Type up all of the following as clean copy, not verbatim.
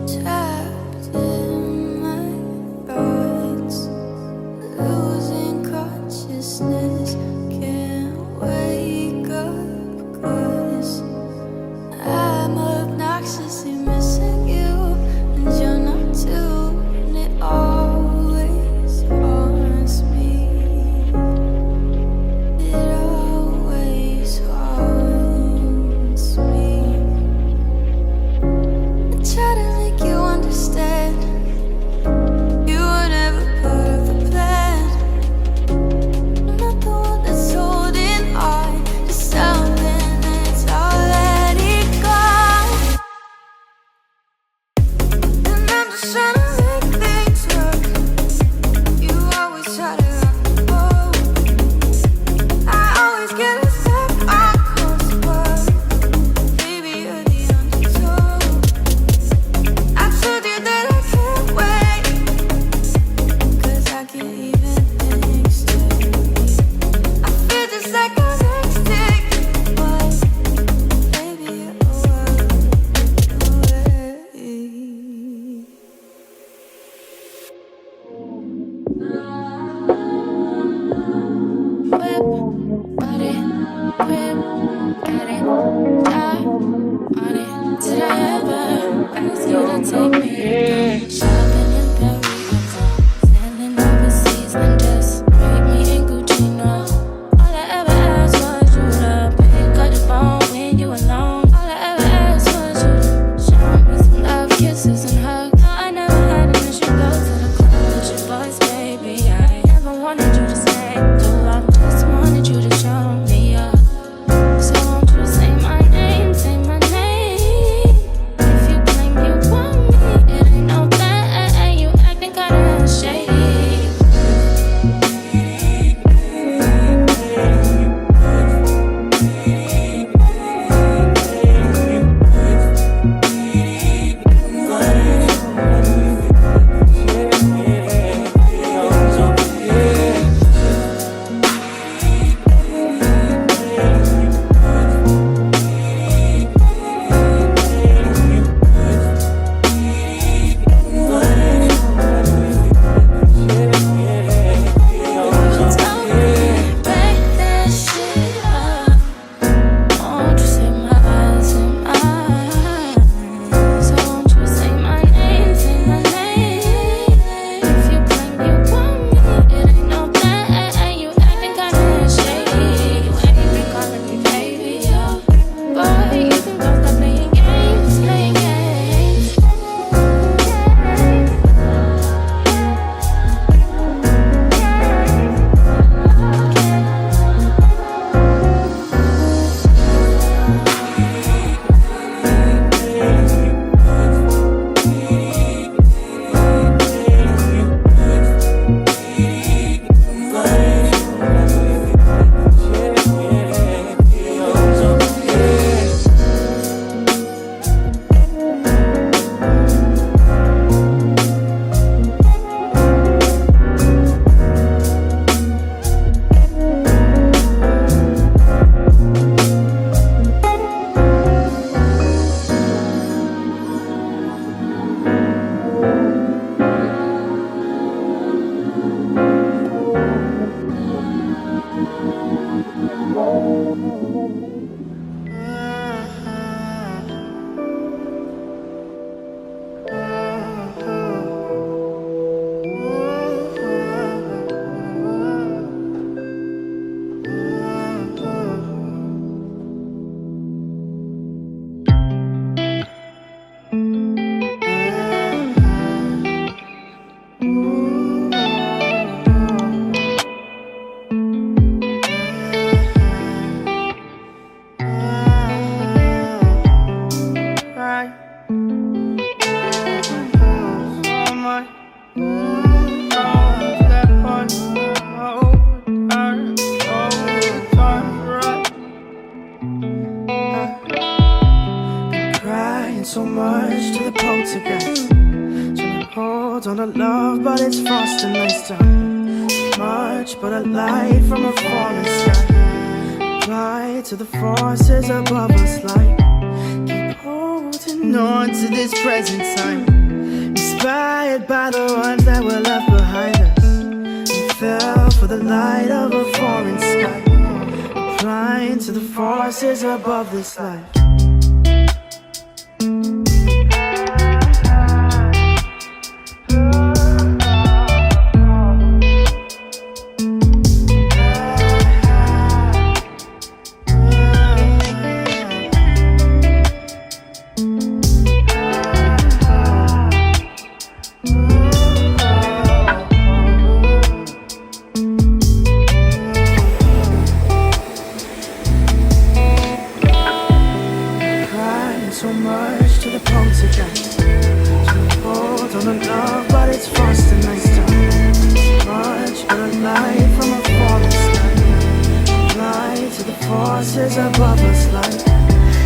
Trapped in so much to the poltergeist. Trying to hold on to love, but it's frost and ice down. Much but a light from a falling sky. Apply to the forces above us like keep holding on to this present time. Inspired by the ones that were left behind us. We fell for the light of a foreign sky. Applying to the forces above this life. So much to the poltergeist. Trying to hold on to love, but it's frost and ice time. Much but a light from a falling sky. Fly to the forces above us like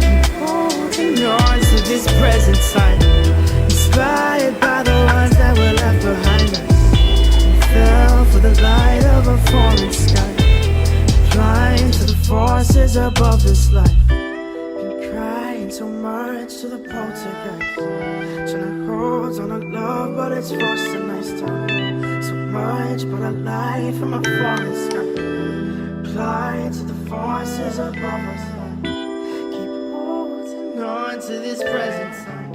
keep holding on to this present time. Inspired by the ones that were left behind us. We fell for the light of a foreign sky. Flying to the forces above this life. So much to the poltergeist. Trying to hold on to love, but it's frost and ice time. So much but a light from a falling sky. Apply to the forces above us like keep holding on to this present time.